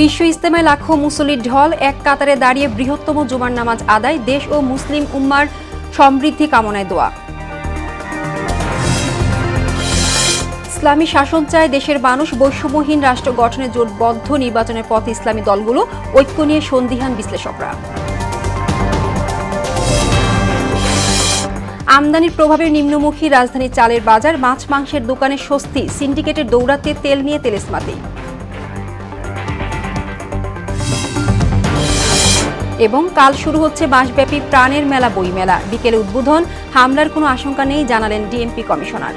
বিশ্ব ইজতেমায় লাখো মুসল্লির ঢল, এক কাতারে দাঁড়িয়ে বৃহত্তম জুমার নামাজ আদায়, দেশ ও মুসলিম উম্মার সমৃদ্ধি কামনায় দোয়া। ইসলামী শাসন চায় দেশের মানুষ, বৈষম্যহীন রাষ্ট্র গঠনে জোটবদ্ধ নির্বাচনের পথে ইসলামী দলগুলো, ঐক্য নিয়ে সন্দিহান বিশ্লেষকরা। আমদানির প্রভাবে নিম্নমুখী রাজধানী চালের বাজার, মাছ মাংসের দোকানে স্বস্তি, সিন্ডিকেটের দৌরাত্মে তেল নিয়ে তেলেসমাতি। এবং কাল শুরু হচ্ছে মাসব্যাপী প্রাণের মেলা বইমেলা, বিকেলে উদ্বোধন, হামলার কোনো আশঙ্কা নেই জানালেন ডিএমপি কমিশনার।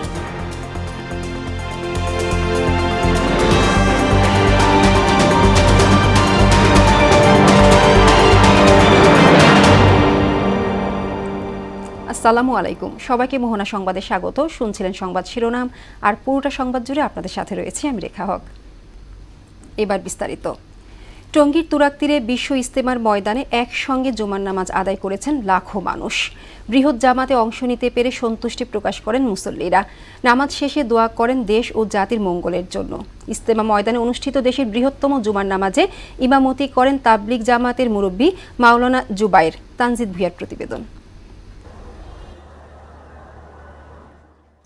আসসালামু আলাইকুম, সবাইকে মোহনা সংবাদে স্বাগত। শুনছিলেন সংবাদ শিরোনাম, আর পুরোটা সংবাদ জুড়ে আপনাদের সাথে রয়েছে আমি রেখা হক। এবার বিস্তারিত। টঙ্গীর তুরাগ তীরে বিশ্ব ইজতেমার ময়দানে একসঙ্গে জুমার নামাজ আদায় করেছেন লাখো মানুষ। বৃহৎ জামাতে অংশ নিতে পেরে সন্তুষ্টি প্রকাশ করেন মুসল্লিরা। নামাজ শেষে দোয়া করেন দেশ ও জাতির মঙ্গলের জন্য। ইজতেমা ময়দানে অনুষ্ঠিত দেশের বৃহত্তম জুমার নামাজে ইমামতি করেন তাবলিগ জামাতের মুরব্বী মাওলানা জুবায়ের। তানজিদ ভুঁইয়ার প্রতিবেদন।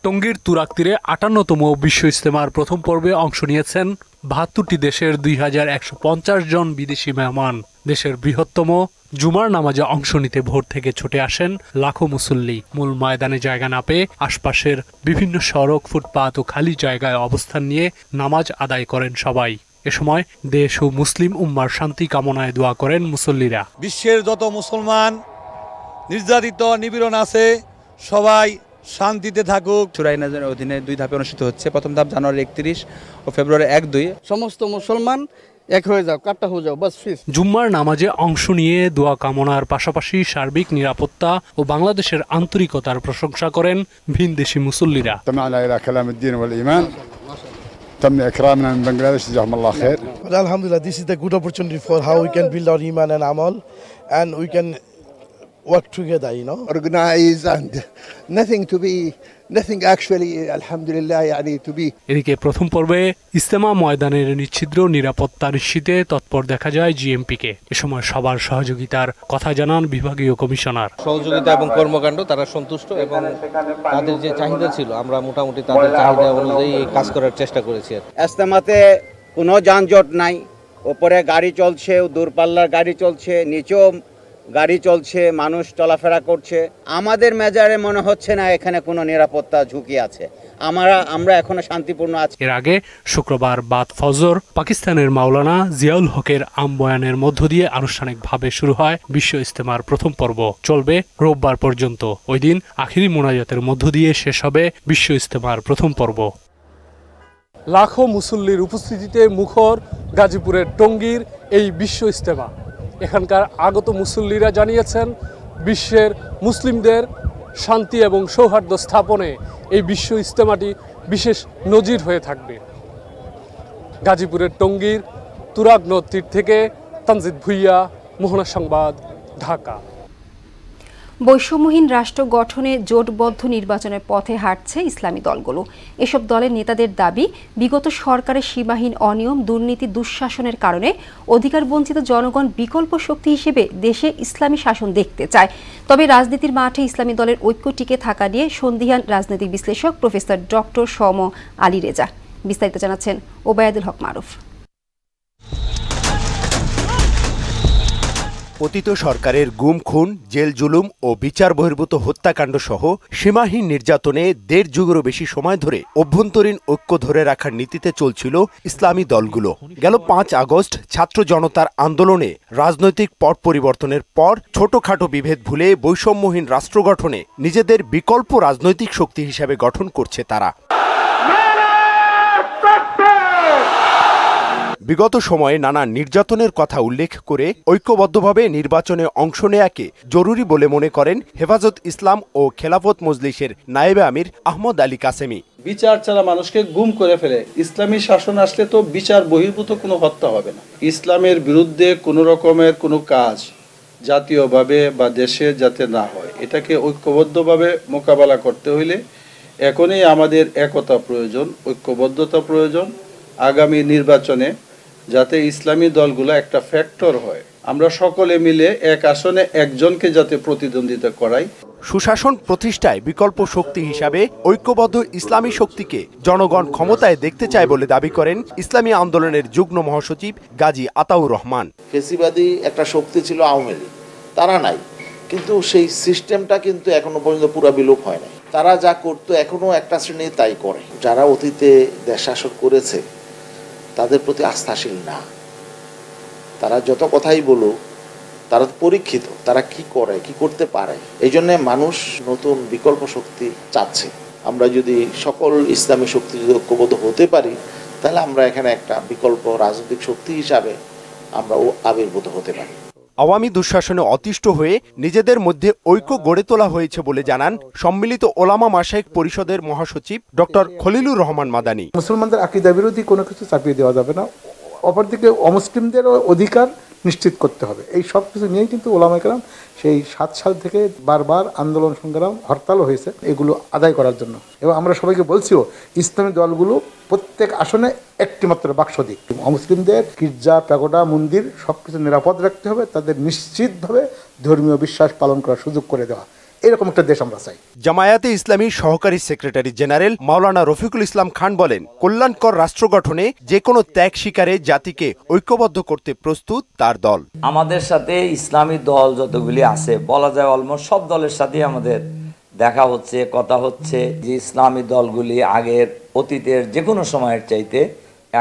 টঙ্গীর তুরাগ তীরে ৫৮তম বিশ্ব ইজতেমার প্রথম পর্বে অংশ নিয়েছেন ৭২টি দেশের ২,১৫০ জন বিদেশি মেহমান। দেশের বৃহত্তম জুমার নামাজে অংশ নিতে ভোর থেকে ছুটে আসেন লাখো মুসল্লি। মূল ময়দানে জায়গা না পেয়ে আশপাশের বিভিন্ন সড়ক, ফুটপাত ও খালি জায়গায় অবস্থান নিয়ে নামাজ আদায় করেন সবাই। এ সময় দেশ ও মুসলিম উম্মার শান্তি কামনায় দোয়া করেন মুসল্লিরা। বিশ্বের যত মুসলমান নির্যাতিত নিপীড়ন আছে সবাই শান্তিতে থাকুক। চূড়াই নাজারের অধীনে 2 ধাপে অনুষ্ঠিত হচ্ছে। প্রথম ধাপ জানুয়ারি 31 ও ফেব্রুয়ারি 1-2। সমস্ত মুসলমান এক হয়ে যাও, কাট্টা হয়ে যাও, বাস ফিস। জুম্মার নামাজে অংশ নিয়ে দোয়া কামনার পাশাপাশি সার্বিক নিরাপত্তা ও বাংলাদেশের আন্তরিকতার প্রশংসা করেন ভিনদেশি মুসল্লিরা। تم إكرامنا من بنغلاديش جزاهم الله خير. Alhamdulillah, this is the good opportunity for how we can build our iman and amal, and we can work together, organize and nothing actually, alhamdulillah, to be. এদিকে প্রথম পর্বে ইজতেমা ময়দানের নিশ্ছিদ্র নিরাপত্তা নিশ্চিতে তৎপর দেখা যায় জিএমপিকে। এ সময় সবার সহযোগিতার কথা জানান বিভাগীয় কমিশনার। সহযোগিতা এবং কর্মকাণ্ড তারা সন্তুষ্ট এবং তাদের যে চাহিদা ছিল আমরা মোটামুটি তাদের চাহিদা অনুযায়ী কাজ করার চেষ্টা করেছি। ইজতেমাতে কোনো যানজট নাই, ওপরে গাড়ি চলছে, দূরপাল্লার গাড়ি চলছে, নিচেও গাড়ি চলছে, মানুষ চলাফেরা করছে। আমাদের মেজারে মনে হচ্ছে না এখানে কোনো নিরাপত্তা ঝুঁকি আছে। আমরা এখনো শান্তিপূর্ণ আছি। এর আগে শুক্রবার বাদ ফজর পাকিস্তানের মাওলানা জিয়াউল হকের আমবয়ানের মধ্য দিয়ে আনুষ্ঠানিকভাবে শুরু হয় বিশ্ব ইজতেমার প্রথম পর্ব। চলবে রোববার পর্যন্ত। ওই দিন আখিরি মোনাজাতের মধ্য দিয়ে শেষ হবে বিশ্ব ইজতেমার প্রথম পর্ব। লাখো মুসল্লির উপস্থিতিতে মুখর গাজীপুরের টঙ্গীর এই বিশ্ব ইজতেমা। এখানকার আগত মুসল্লিরা জানিয়েছেন বিশ্বের মুসলিমদের শান্তি এবং সৌহার্দ্য স্থাপনে এই বিশ্ব ইজতেমাটি বিশেষ নজির হয়ে থাকবে। গাজীপুরের টঙ্গীর তুরাগ নদ তীর থেকে তানজিদ ভুঁইয়া, মোহনা সংবাদ, ঢাকা। বৈষম্যহীন রাষ্ট্র গঠনে জোটবদ্ধ নির্বাচনের পথে হাঁটছে ইসলামী দলগুলো। এসব দলের নেতাদের দাবি, বিগত সরকারের সীমাহীন অনিয়ম, দুর্নীতি, দুঃশাসনের কারণে অধিকার বঞ্চিত জনগণ বিকল্প শক্তি হিসেবে দেশে ইসলামী শাসন দেখতে চায়। তবে রাজনীতির মাঠে ইসলামী দলের ঐক্য টিকে থাকা নিয়ে সন্দিহান রাজনৈতিক বিশ্লেষক প্রফেসর ডক্টর সম আলী রেজা। বিস্তারিত জানাচ্ছেন ওবায়দুল হক মারুফ। অতীত সরকারের গুম, খুন, জেল জুলুম ও বিচার বহির্ভূত হত্যাকাণ্ড সহ সীমাহীন নির্যাতনে 1.5 যুগেরও বেশি সময় ধরে অভ্যন্তরীণ ঐক্য ধরে রাখার নীতিতে চলছিল ইসলামী দলগুলো। গেল 5 আগস্ট ছাত্র জনতার আন্দোলনে রাজনৈতিক পট পরিবর্তনের পর ছোটখাটো বিভেদ ভুলে বৈষম্যহীন রাষ্ট্র গঠনে নিজেদের বিকল্প রাজনৈতিক শক্তি হিসেবে গঠন করছে তারা। বিগত সময়ে নানা নির্যাতনের কথা উল্লেখ করে ঐক্যবদ্ধভাবে নির্বাচনে অংশ নেয়াকে জরুরি বলে মনে করেন হেফাজত ইসলাম ও খেলাফত মজলিসের নায়েবে আমির আহমদ আলী কাসেমি। বিচার ছাড়া মানুষকে গুম করে ফেলে। ইসলামী শাসন আসলে তো বিচার বহির্ভূত কোনো হত্যা হবে না। ইসলামের বিরুদ্ধে কোনো রকমের কোনো কাজ জাতীয়ভাবে বা দেশে যাতে না হয়, এটাকে ঐক্যবদ্ধভাবে মোকাবেলা করতে হইলে এখনই আমাদের একতা প্রয়োজন, ঐক্যবদ্ধতা প্রয়োজন। আগামী নির্বাচনে যাতে ইসলামী দলগুলো একটা ফ্যাক্টর হয়, আমরা সকলে মিলে এক আসনে একজনকে যাতে প্রতিদ্বন্দ্বিতা করাই। সুশাসন প্রতিষ্ঠায় বিকল্প শক্তি হিসাবে ঐক্যবদ্ধ ইসলামী শক্তিকে জনগণ ক্ষমতায় দেখতে চায় বলে দাবি করেন ইসলামী আন্দোলনের যুগ্ম মহাসচিব গাজী আতাউর রহমান। ফেসিবাদী একটা শক্তি ছিল আওয়ামী লীগ, তারা নাই, কিন্তু সেই সিস্টেমটা কিন্তু এখনো পর্যন্ত পুরো বিলোপ হয় নাই। তারা যা করতো এখনো একটা শ্রেণী তাই করে। যারা অতীতে দেশ শাসন করেছে তাদের প্রতি আস্থাশীল না, তারা যত কথাই বলুক তারা পরীক্ষিত, তারা কি করে কি করতে পারে। এই জন্য মানুষ নতুন বিকল্প শক্তি চাচ্ছে। আমরা যদি সকল ইসলামী শক্তি যদি ঐক্যবদ্ধ হতে পারি, তাহলে আমরা এখানে একটা বিকল্প রাজনৈতিক শক্তি হিসাবে আমরা আবির্ভূত হতে পারি। আওয়ামী দুঃশাসনে অতিষ্ঠ হয়ে নিজেদের মধ্যে ঐক্য গড়ে তোলা হয়েছে বলে জানান সম্মিলিত ওলামা মাশায়েখ পরিষদের মহাসচিব ডক্টর খলিলুর রহমান মাদানী। মুসলমানদের আকীদা বিরোধী কোনো কিছু চাপিয়ে দেওয়া যাবে না, অপরদিকে অমুসলিমদেরও অধিকার নিশ্চিত করতে হবে। এই সব কিছু নিয়েই কিন্তু ওলামায়ে কেরাম সেই 7 সাল থেকে বারবার আন্দোলন সংগ্রাম হরতালও হয়েছে এগুলো আদায় করার জন্য। এবং আমরা সবাইকে বলছিও ইসলামী দলগুলো প্রত্যেক আসনে একটি মাত্র বাক্স দিক। অমুসলিমদের গির্জা, প্যাগোডা, মন্দির সব কিছু নিরাপদ রাখতে হবে, তাদের নিশ্চিতভাবে ধর্মীয় বিশ্বাস পালন করার সুযোগ করে দেওয়া, এরকম একটা দেশ আমরা চাই। জামায়াতে ইসলামীর সহকারী সেক্রেটারি জেনারেল মাওলানা রফিকুল ইসলাম খান বলেন, কল্যাণকর রাষ্ট্র গঠনে যে কোনো ত্যাগ স্বীকারে জাতিকে ঐক্যবদ্ধ করতে প্রস্তুত তার দল। আমাদের সাথে ইসলামী দল যতগুলি আছে বলা যায় অলমোস্ট সব দলের সাথেই আমাদের দেখা হচ্ছে, কথা হচ্ছে যে ইসলামী দলগুলি আগের অতীতের যে কোনো সময়ের চাইতে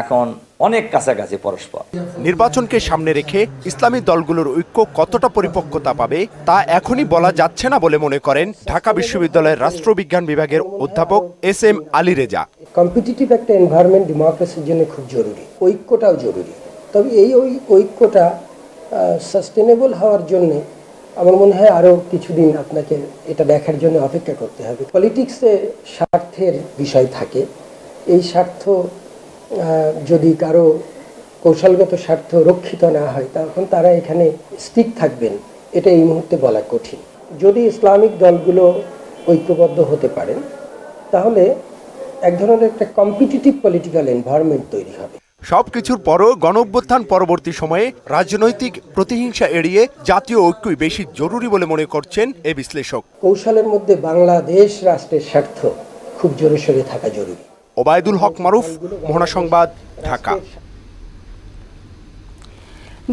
এখন অনেক কাছাকাছি পরস্পর। নির্বাচনকে সামনে রেখে ইসলামী দলগুলোর ঐক্য কতটা পরিপক্কতা পাবে তা এখনই বলা যাচ্ছে না বলে মনে করেন ঢাকা বিশ্ববিদ্যালয়ের রাষ্ট্রবিজ্ঞান বিভাগের অধ্যাপক SM আলী রেজা। কম্পিটিটিভ একটা এনভায়রনমেন্ট ডেমোক্রেসির জন্য খুব জরুরি, ঐক্যটাও জরুরি। তবে এই ঐক্যটা সাস্টেনেবল হওয়ার জন্য আমার মনে হয় আরও কিছুদিন আপনাকে এটা দেখার জন্য অপেক্ষা করতে হবে। পলিটিক্সে স্বার্থের বিষয় থাকে, এই স্বার্থ যদি কারো কৌশলগত স্বার্থ রক্ষিত না হয় তখন তারা এখানে স্টিক থাকবেন, এটা এই মুহূর্তে বলা কঠিন। যদি ইসলামিক দলগুলো ঐক্যবদ্ধ হতে পারেন তাহলে এক ধরনের একটা কম্পিটিটিভ পলিটিক্যাল এনভায়রনমেন্ট তৈরি হবে। সবকিছুর পরও গণঅভ্যুত্থান পরবর্তী সময়ে রাজনৈতিক প্রতিহিংসা এড়িয়ে জাতীয় ঐক্যই বেশি জরুরি বলে মনে করছেন এ বিশ্লেষক। কৌশলের মধ্যে বাংলাদেশ রাষ্ট্রের স্বার্থ খুব জোরে সোরে থাকা জরুরি। ওবায়দুল হক মারুফ, মোহনা সংবাদ, ঢাকা।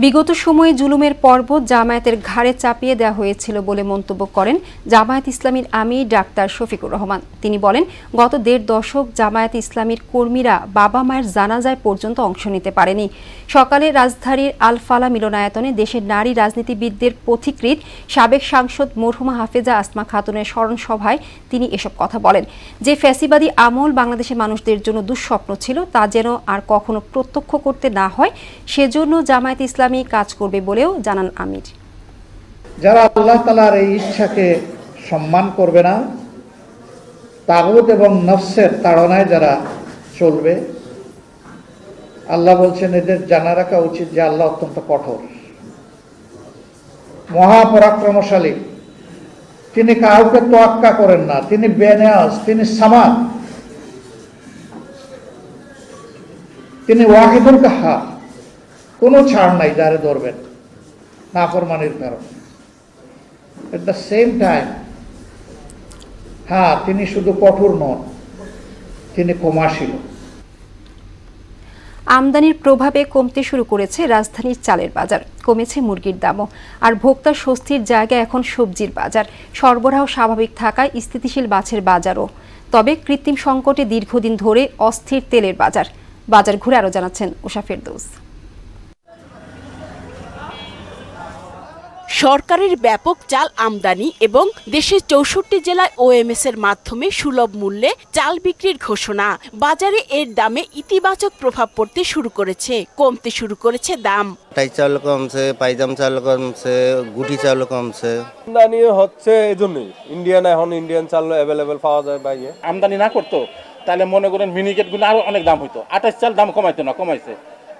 বিগত সময়ে জুলুমের পর্ব জামায়াতের ঘাড়ে চাপিয়ে দেওয়া হয়েছিল বলে মন্তব্য করেন জামায়াত ইসলামীর আমির ডাক্তার শফিকুর রহমান। তিনি বলেন, গত 1.5 দশক জামায়াত ইসলামীর কর্মীরা বাবা মায়ের জানাজায় পর্যন্ত অংশ নিতে পারেনি। সকালে রাজধানীর আলফালা মিলনায়তনে দেশের নারী রাজনীতিবিদদের পথিকৃৎ সাবেক সাংসদ মরহুমা হাফেজা আসমা খাতুনের স্মরণ সভায় তিনি এসব কথা বলেন। যে ফ্যাসিবাদী আমল বাংলাদেশের মানুষদের জন্য দুঃস্বপ্ন ছিল তা যেন আর কখনো প্রত্যক্ষ করতে না হয়, সেজন্য জামায়াত ইসলামী কাজ করবে বলেও জানান আমির। যারা আল্লাহ তাআলার এই ইচ্ছাকে সম্মান করবে না, তাগুত এবং নফসের তাড়নায় যারা চলবে, আল্লাহ বলছেন এদের জানা রাখা উচিত যে আল্লাহ অত্যন্ত কঠোর, মহাপরাক্রমশালী। তিনি কাউকে তোয়াক্কা করেন না, তিনি বেনিয়াজ, তিনি সামাদ, তিনি ওয়াহিদুল কাহ্হার। কোনো ছাড় নাই যারে ধরবেন নাফরমানির কারণে। এট দ্য সেম টাইম তিনি শুধু কঠোর নন, তিনি ক্ষমাশীল। আমদানির প্রভাবে কমতে শুরু করেছে রাজধানীর চালের বাজার, কমেছে মুরগির দামও। আর ভোক্তার স্বস্তির জায়গায় এখন সবজির বাজার। সরবরাহ স্বাভাবিক থাকায় স্থিতিশীল মাছের বাজারও। তবে কৃত্রিম সংকটে দীর্ঘদিন ধরে অস্থির তেলের বাজার। বাজার ঘুরে আরও জানাচ্ছেন উষা ফেরদৌস। সরকারের ব্যাপক চাল আমদানি এবং দেশের 64 জেলায় ওএমএস এর মাধ্যমে সুলভ মূল্যে চাল বিক্রির ঘোষণা বাজারে এর দামে ইতিবাচক প্রভাব পড়তে শুরু করেছে, কমতে শুরু করেছে দাম। টাই চাল কমছে, পাইজাম চাল কমছে, গুটি চাল কমছে। আমদানি হচ্ছে এজন্যই এখন ইন্ডিয়ান চাল অ্যাভেলেবেল পাওয়া যায় বাইরে। আমদানি না করতো তাহলে মনে করেন মিনিকেটগুলো আরো অনেক দাম হইতো। 28 চাল দাম কমাইতো না, কমাইছে।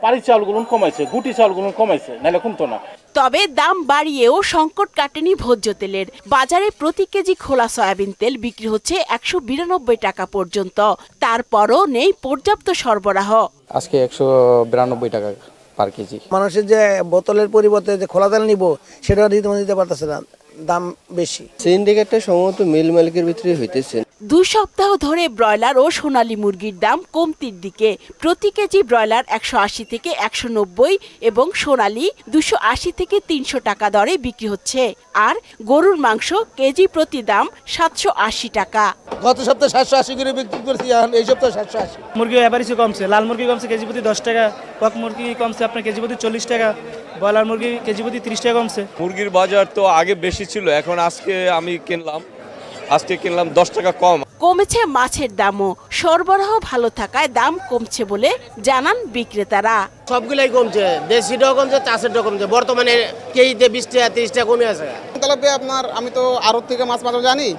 পারি চালগুলো কমাইছে, গুটি চালগুলো কমাইছে, নাহলে কমতো না। তবে দাম বাড়িয়েও সংকট কাটেনি ভোজ্য তেলের। বাজারে প্রতি কেজি খোলা সয়াবিন তেল বিক্রি হচ্ছে 192 টাকা পর্যন্ত। তারপরও নেই পর্যাপ্ত সরবরাহ। আজকে 192 টাকা পার কেজি। মানুষের যে বোতলের পরিবর্তে যে খোলা তেল নিব সেটা দিতে পারতেছে না, দাম বেশি। সিন্ডিকেটটা সম্ভবত মিল মালিকের ভিতরে হইতেছে। 2 সপ্তাহ ধরে ব্রয়লার ও সোনালী মুরগির দাম কমতির দিকে। প্রতি কেজি ব্রয়লার 180 থেকে 190 এবং সোনালী 280 থেকে 300 টাকা দরে বিক্রি হচ্ছে। আর গরুর মাংস কেজি প্রতি দাম 780 টাকা। গত সপ্তাহে 780 করে বিক্রি করছি, এখন এই সপ্তাহে 780। মুরগি এবারই কমছে, লাল মুরগি কমছে কেজি প্রতি 10 টাকা, কক মুরগি কমছে আপনার কেজি প্রতি 40 টাকা, ব্রয়লার মুরগি কেজি প্রতি 30 টাকা কমছে। মুরগির বাজার তো আগে বেশি ছিল, এখন আজকে কিনলাম 10 টাকা কম। কমেছে মাছের দামও, সরবরাহ ভালো থাকায় দাম কমছে বলে জানান বিক্রেতারা। সবগুলাই কমছে, দেশিটাও কমছে, চাষেরটাও কমছে। বর্তমানে কেজিতে 20 টাকা 30 টাকা কমে আছে। আপনার আমি তো আড়ত থেকে মাছ জানি,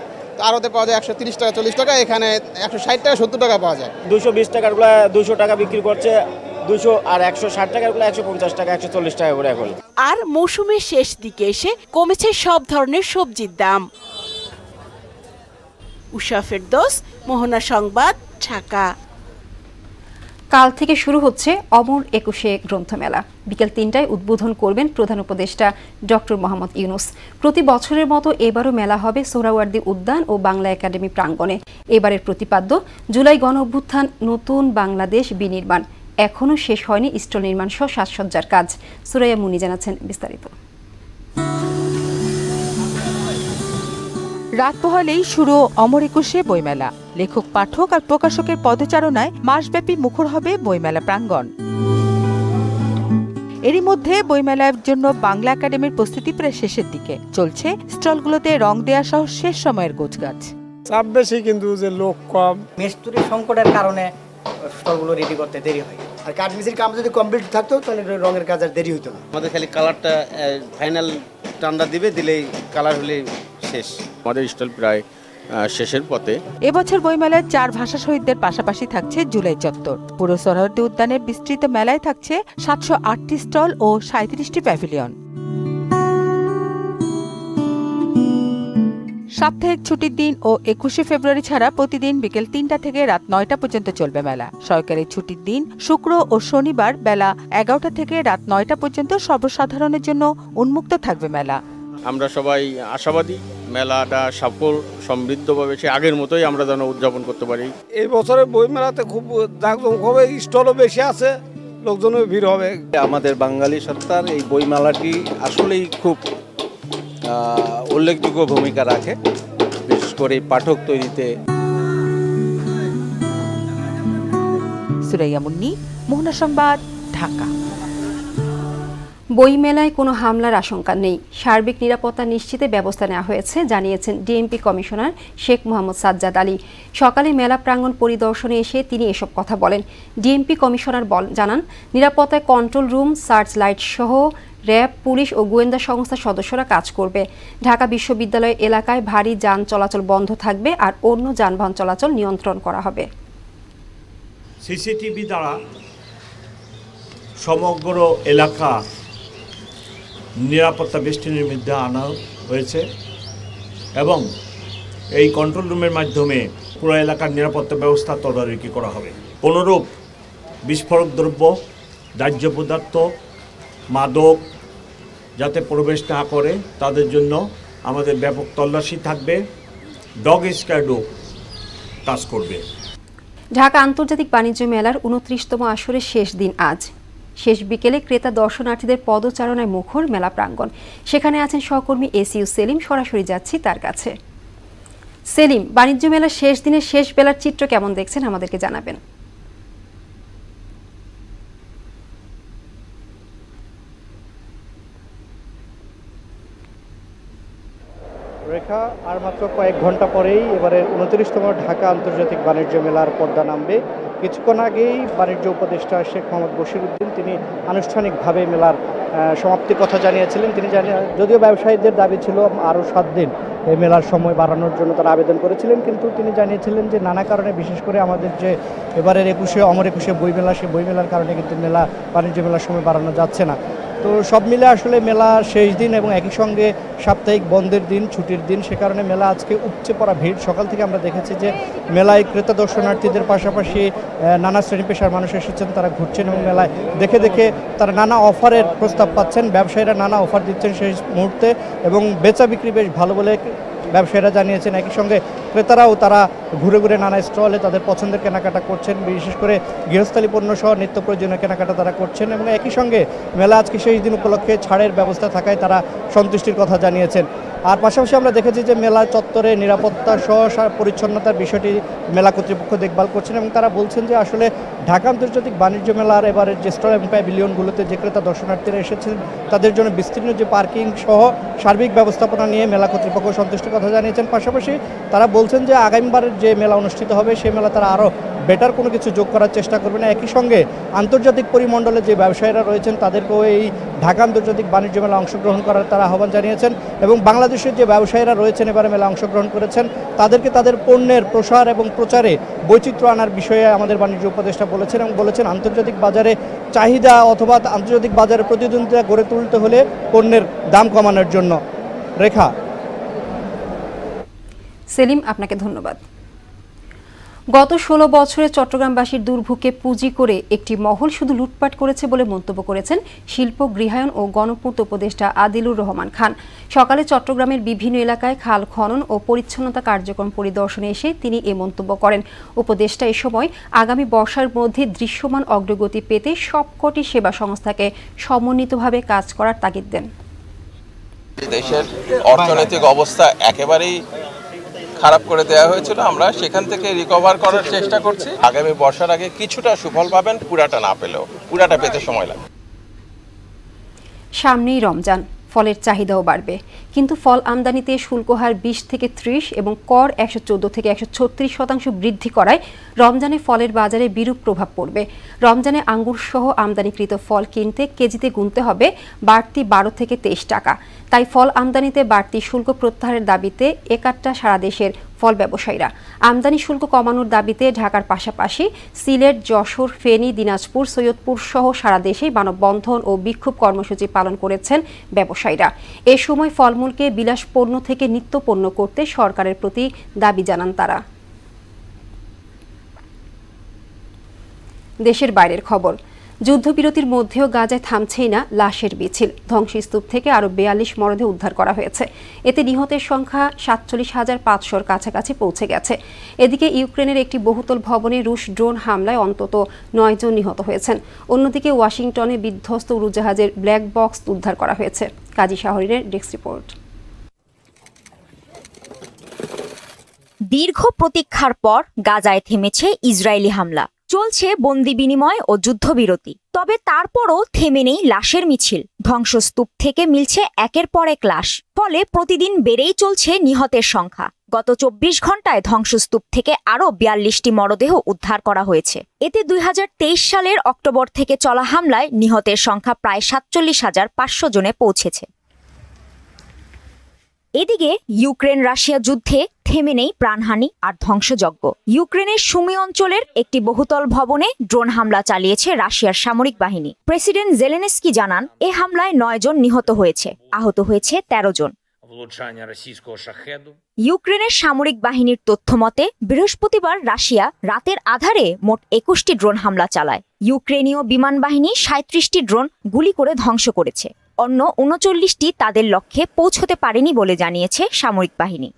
আড়তে পাওয়া যায় 130 টাকা 40 টাকা, এখানে 160 টাকা 70 টাকা পাওয়া যায়। 220 টাকারগুলো 200 টাকা বিক্রি করছে, 200 আর 160 টাকারগুলো 150 টাকা 140 টাকা করে এখন। আর মৌসুমের শেষ দিকে এসে কমেছে সব ধরনের সবজির দাম। উষা ফেরদৌস, মোহনা সংবাদ, ঢাকা। কাল থেকে শুরু হচ্ছে অমর 21 গ্রন্থমেলা। বিকেল 3টায় উদ্বোধন করবেন প্রধান উপদেষ্টা ডক্টর মোহাম্মদ ইউনুস। প্রতি বছরের মতো এবারও মেলা হবে সোহরাওয়ার্দী উদ্যান ও বাংলা একাডেমি প্রাঙ্গণে। এবারের প্রতিপাদ্য জুলাই গণ অভ্যুত্থান, নতুন বাংলাদেশ বিনির্মাণ। এখনও শেষ হয়নি স্টল নির্মাণ সহ সাজসজ্জার কাজ। সুরাইয়া মুনি জানাচ্ছেন বিস্তারিত। রাত পোহালেই শুরু অমর 21 বইমেলা। লেখক, পাঠক আর প্রকাশকের পদচারণায় মাসব্যাপী মুখর হবে বইমেলা প্রাঙ্গণ। এরই মধ্যে বইমেলার জন্য বাংলা একাডেমির প্রস্তুতি প্রায় শেষের দিকে। চলছে স্টলগুলোতে রং দেয়া সহ শেষ সময়ের গোছগাছ। চাপ বেশি, কিন্তু যে লোক কম, মিস্ত্রি সংকটের কারণে স্টলগুলো রেডি করতে দেরি হয়। আর কাঠমিস্ত্রির কাম যদি কমপ্লিট থাকতো তাহলে রঙের কাজ আর দেরি হতো না। আমাদের খালি কালারটা ফাইনাল টান্ডা দিলেই কালার হলেই শেষ। আমাদের স্টল প্রায় শেষের পথে। এবছর বইমেলায় 4 ভাষা শহীদদের পাশাপাশি থাকছে জুলাই চত্বর। পুরো সোহরাওয়ার্দী উদ্যানের বিস্তৃত মেলায় থাকছে 708টি স্টল ও 37টি প্যাভিলিয়ন। সাপ্তাহিক ছুটির দিন ও 21শে ফেব্রুয়ারি ছাড়া প্রতিদিন বিকেল 3টা থেকে রাত 9টা পর্যন্ত চলবে মেলা। সরকারি ছুটির দিন শুক্র ও শনিবার বেলা 11টা থেকে রাত 9টা পর্যন্ত সর্বসাধারণের জন্য উন্মুক্ত থাকবে মেলা। আমরা সবাই আশাবাদী মেলাটা সফল সমৃদ্ধভাবে সে আগের মতোই আমরা যেন উদযাপন করতে পারি। এই বছরের বই মেলাতে খুব জাঁকজমক হবে, স্টলও বেশি আছে, লোকজনের ভিড় হবে। আমাদের বাঙালি সত্তার এই বই মেলাটি আসলেই খুব উল্লেখযোগ্য ভূমিকা রাখে, বিশেষ করে পাঠক তৈরিতে। সুরাইয়া মুন্নি, মোহনা সংবাদ, ঢাকা। বইমেলায় কোনো হামলার আশঙ্কা নেই, সার্বিক নিরাপত্তা নিশ্চিতে ব্যবস্থা নেওয়া হয়েছে জানিয়েছেন ডিএমপি কমিশনার শেখ মোহাম্মদ সাজ্জাদ আলী। সকালে মেলা প্রাঙ্গণ পরিদর্শনে এসে তিনি এসব কথা বলেন। ডিএমপি কমিশনার জানান, নিরাপত্তায় কন্ট্রোল রুম, সার্চ লাইট সহ র্যাব, পুলিশ ও গোয়েন্দা সংস্থার সদস্যরা কাজ করবে। ঢাকা বিশ্ববিদ্যালয় এলাকায় ভারী যান চলাচল বন্ধ থাকবে আর অন্য যানবাহন চলাচল নিয়ন্ত্রণ করা হবে। সিসিটিভি দ্বারা সমগ্র এলাকা নিরাপত্তা বেষ্টনীর মধ্যে আনা হয়েছে এবং এই কন্ট্রোল রুমের মাধ্যমে পুরো এলাকার নিরাপত্তা ব্যবস্থা তদারকি করা হবে। কোনোরূপ বিস্ফোরক দ্রব্য, দাহ্য পদার্থ, মাদক যাতে প্রবেশ না করে তাদের জন্য আমাদের ব্যাপক তল্লাশি থাকবে। ডগ স্কোয়াডও কাজ করবে। ঢাকা আন্তর্জাতিক বাণিজ্য মেলার 29তম আসরের শেষ দিন আজ। শেষ বিকেলে ক্রেতা দর্শনার্থীদের পদচারণায় মুখর মেলা প্রাঙ্গণ। সেখানে আছেন সহকর্মী এসইউ সেলিম। সরাসরি যাচ্ছি তার কাছে। সেলিম, বাণিজ্য মেলার শেষ দিনের শেষ বেলার চিত্র কেমন দেখছেন আমাদেরকে জানাবেন। রেখা, আর মাত্র কয়েক ঘন্টা পরেই এবারের 29তম ঢাকা আন্তর্জাতিক বাণিজ্য মেলার পর্দা নামবে। কিছুক্ষণ আগেই বাণিজ্য উপদেষ্টা শেখ মোহাম্মদ বশিরউদ্দিন তিনি আনুষ্ঠানিকভাবে মেলার সমাপ্তির কথা জানিয়েছিলেন। তিনি যদিও ব্যবসায়ীদের দাবি ছিল আরও 7 দিন এই মেলার সময় বাড়ানোর জন্য তারা আবেদন করেছিলেন, কিন্তু তিনি জানিয়েছিলেন যে নানা কারণে, বিশেষ করে আমাদের যে এবারের অমর 21 বইমেলা, সেই বইমেলার কারণে কিন্তু বাণিজ্য মেলার সময় বাড়ানো যাচ্ছে না। তো সব মিলে আসলে মেলা শেষ দিন এবং একই সঙ্গে সাপ্তাহিক বন্ধের দিন, ছুটির দিন, সে কারণে মেলা আজকে উপচে পড়া ভিড়। সকাল থেকে আমরা দেখেছি যে মেলায় ক্রেতা দর্শনার্থীদের পাশাপাশি নানা শ্রেণী পেশার মানুষ এসেছেন, তারা ঘুরছেন এবং মেলায় দেখে দেখে তারা নানা অফারের প্রস্তাব পাচ্ছেন। ব্যবসায়ীরা নানা অফার দিচ্ছেন শেষ মুহূর্তে এবং বেচা বিক্রি বেশ ভালো বলে ব্যবসায়ীরা জানিয়েছেন। একই সঙ্গে ক্রেতারাও তারা ঘুরে ঘুরে নানা স্টলে তাদের পছন্দের কেনাকাটা করছেন, বিশেষ করে গৃহস্থালী পণ্য সহ নিত্য প্রয়োজনীয় কেনাকাটা তারা করছেন এবং একই সঙ্গে মেলা আজকে শেষ দিন উপলক্ষে ছাড়ের ব্যবস্থা থাকায় তারা সন্তুষ্টির কথা জানিয়েছেন। আর পাশাপাশি আমরা দেখেছি যে মেলা চত্বরে নিরাপত্তা সহ পরিচ্ছন্নতার বিষয়টি মেলা কর্তৃপক্ষ দেখভাল করছেন এবং তারা বলছেন যে আসলে ঢাকা আন্তর্জাতিক বাণিজ্য মেলার এবারের যে স্টল এবং প্যাভিলিয়নগুলোতে যে ক্রেতা দর্শনার্থীরা এসেছেন তাদের জন্য বিস্তীর্ণ যে পার্কিং সহ সার্বিক ব্যবস্থাপনা নিয়ে মেলা কর্তৃপক্ষ সন্তুষ্টির কথা জানিয়েছেন। পাশাপাশি তারা বলছেন যে আগামীবারের যে মেলা অনুষ্ঠিত হবে সেই মেলা তারা আরও বেটার কোনো কিছু যোগ করার চেষ্টা করবেন। একই সঙ্গে আন্তর্জাতিক পরিমণ্ডলে যে ব্যবসায়ীরা রয়েছেন তাদেরকেও এই ঢাকা আন্তর্জাতিক বাণিজ্য মেলা অংশগ্রহণ করার তারা আহ্বান জানিয়েছেন এবং বাংলাদেশের যে ব্যবসায়ীরা রয়েছেন এবারে মেলা অংশগ্রহণ করেছেন তাদেরকে তাদের পণ্যের প্রসার এবং প্রচারে বৈচিত্র্য আনার বিষয়ে আমাদের বাণিজ্য উপদেষ্টা বলেছেন এবং বলেছেন আন্তর্জাতিক বাজারে চাহিদা অথবা আন্তর্জাতিক বাজারে প্রতিদ্বন্দ্বিতা গড়ে তুলতে হলে পণ্যের দাম কমানোর জন্য। রেখা। সেলিম, আপনাকে ধন্যবাদ। গত 16 বছরে চট্টগ্রামবাসীর দুর্ভোগকে পুঁজি করে একটি মহল শুধু লুটপাট করেছে বলে মন্তব্য করেছেন শিল্প, গৃহায়ন ও গণপূর্ত উপদেষ্টা আদিলুর রহমান খান। সকালে চট্টগ্রামের বিভিন্ন এলাকায় খাল খনন ও পরিচ্ছন্নতা কার্যক্রম পরিদর্শনে এসে তিনি এ মন্তব্য করেন। উপদেষ্টা এ সময় আগামী বর্ষার মধ্যে দৃশ্যমান অগ্রগতি পেতে সবকটি সেবা সংস্থাকে সমন্বিতভাবে কাজ করার তাগিদ দেন। দেশের অর্থনৈতিক অবস্থা একেবারেই খারাপ করে দেওয়া হয়েছিল, আমরা সেখান থেকে রিকভার করার চেষ্টা করছি। আগামী বর্ষার আগে কিছুটা সুফল পাবেন, পুরাটা না পেলেও পুরাটা পেতে সময় লাগবে। সামনেই রমজান, ফলের চাহিদাও বাড়বে, কিন্তু ফল আমদানিতে শুল্ক হার 20 থেকে 30 এবং কর 114 থেকে 136% বৃদ্ধি করায় রমজানে ফলের বাজারে বিরূপ প্রভাব পড়বে। রমজানে আঙ্গুর সহ আমদানিকৃত ফল কিনতে কেজিতে গুনতে হবে বাড়তি 12 থেকে 23 টাকা। তাই ফল আমদানিতে বাড়তি শুল্ক প্রত্যাহারের দাবিতে একাট্টা সারা দেশের ফল ব্যবসায়ীরা। আমদানি শুল্ক কমানোর দাবিতে ঢাকার পাশাপাশি সিলেট, যশোর, ফেনী, দিনাজপুর, সৈয়দপুর সহ সারা দেশেই মানববন্ধন ও বিক্ষোভ কর্মসূচি পালন করেছেন ব্যবসায়ীরা। এ সময় ফলমূলকে বিলাস পণ্য থেকে নিত্য পণ্য করতে সরকারের প্রতি দাবি জানান তারা। দেশের বাইরের খবর। যুদ্ধবিরতির মধ্যেও গাজায় থামছেই না লাশের মিছিল। ধ্বংসস্তূপ থেকে আরও 42 মরদেহ উদ্ধার করা হয়েছে। এতে নিহতের সংখ্যা 47,500-র কাছাকাছি পৌঁছে গেছে। এদিকে ইউক্রেনের একটি বহুতল ভবনে রুশ ড্রোন হামলায় অন্তত 9 জন নিহত হয়েছেন। অন্যদিকে ওয়াশিংটনে বিধ্বস্ত উড়োজাহাজের ব্ল্যাক বক্স উদ্ধার করা হয়েছে। কাজী শাহরিনের ডেস্ক রিপোর্ট। দীর্ঘ প্রতীক্ষার পর গাজায় থেমেছে ইসরায়েলি হামলা। চলছে বন্দি বিনিময় ও যুদ্ধবিরতি, তবে তারপরও থেমে নেই লাশের মিছিল। ধ্বংসস্তূপ থেকে মিলছে একের পর এক লাশ, ফলে প্রতিদিন বেড়েই চলছে নিহতের সংখ্যা। গত 24 ঘন্টায় ধ্বংসস্তূপ থেকে আরও 42টি মরদেহ উদ্ধার করা হয়েছে। এতে 2023 সালের অক্টোবর থেকে চলা হামলায় নিহতের সংখ্যা প্রায় 47,500 জনে পৌঁছেছে। এদিকে ইউক্রেন রাশিয়া যুদ্ধে থেমে নেই প্রাণহানি আর ধ্বংসযজ্ঞ। ইউক্রেনের সুমি অঞ্চলের একটি বহুতল ভবনে ড্রোন হামলা চালিয়েছে রাশিয়ার সামরিক বাহিনী। প্রেসিডেন্ট জেলেনস্কি জানান, এ হামলায় 9 জন নিহত হয়েছে, আহত হয়েছে 13 জন। ইউক্রেনের সামরিক বাহিনীর তথ্যমতে বৃহস্পতিবার রাশিয়া রাতের আধারে মোট 21টি ড্রোন হামলা চালায়। ইউক্রেনীয় বিমান বাহিনী 37টি ড্রোন গুলি করে ধ্বংস করেছে। অন্য 39টি তাদের লক্ষ্যে পৌঁছতে পারেনি বলে জানিয়েছে সামরিক বাহিনী।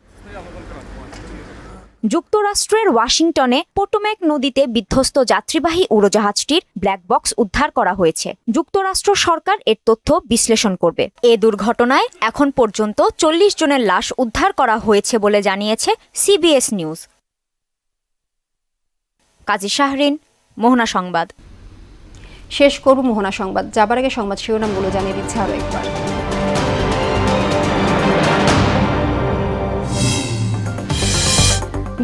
যুক্তরাষ্ট্রের ওয়াশিংটনে পোটোম্যাক নদীতে বিধ্বস্ত যাত্রীবাহী উড়োজাহাজটির ব্ল্যাক বক্স উদ্ধার করা হয়েছে। যুক্তরাষ্ট্র সরকার এর তথ্য বিশ্লেষণ করবে। এ দুর্ঘটনায় এখন পর্যন্ত 40 জনের লাশ উদ্ধার করা হয়েছে বলে জানিয়েছে সিবিএস নিউজ। কাজী শাহরিন, মোহনা সংবাদ। শেষ করব মোহনা সংবাদ। যাবার আগে সংবাদ শিরোনামগুলো জানিয়ে দিচ্ছে আরও একবার।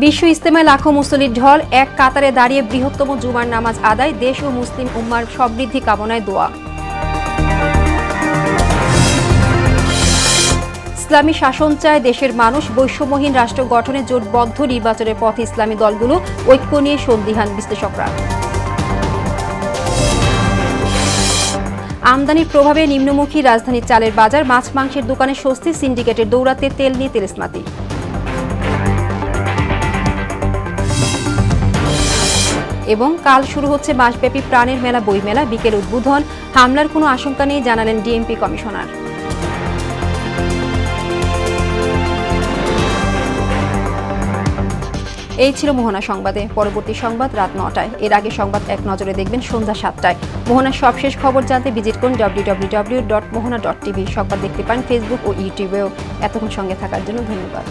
বিশ্ব ইজতেমায় লাখো মুসল্লির ঢল, এক কাতারে দাঁড়িয়ে বৃহত্তম জুমার নামাজ আদায়, দেশ ও মুসলিম উম্মার সমৃদ্ধি কামনায় দোয়া। ইসলামী শাসন চায় দেশের মানুষ, বৈষম্যহীন রাষ্ট্র গঠনে জোটবদ্ধ নির্বাচনের পথে ইসলামী দলগুলো, ঐক্য নিয়ে সন্দিহান বিশ্লেষকরা। আমদানির প্রভাবে নিম্নমুখী রাজধানীর চালের বাজার, মাছ মাংসের দোকানে স্বস্তি, সিন্ডিকেটের দৌরাতে তেল নিয়ে তেলেসমাতি। এবং কাল শুরু হচ্ছে মাসব্যাপী প্রাণের মেলা বইমেলা, বিকেল উদ্বোধন, হামলার কোনো আশঙ্কা নেই জানালেন ডিএমপি কমিশনার। এই ছিল মোহনা সংবাদে। পরবর্তী সংবাদ রাত ৯টায়। এর আগে সংবাদ এক নজরে দেখবেন সন্ধ্যা ৭টায়। মোহনার সবশেষ খবর জানতে ভিজিট করুন www.mohana.tv। সংবাদ দেখতে পান ফেসবুক ও ইউটিউবেও। এতক্ষণ সঙ্গে থাকার জন্য ধন্যবাদ।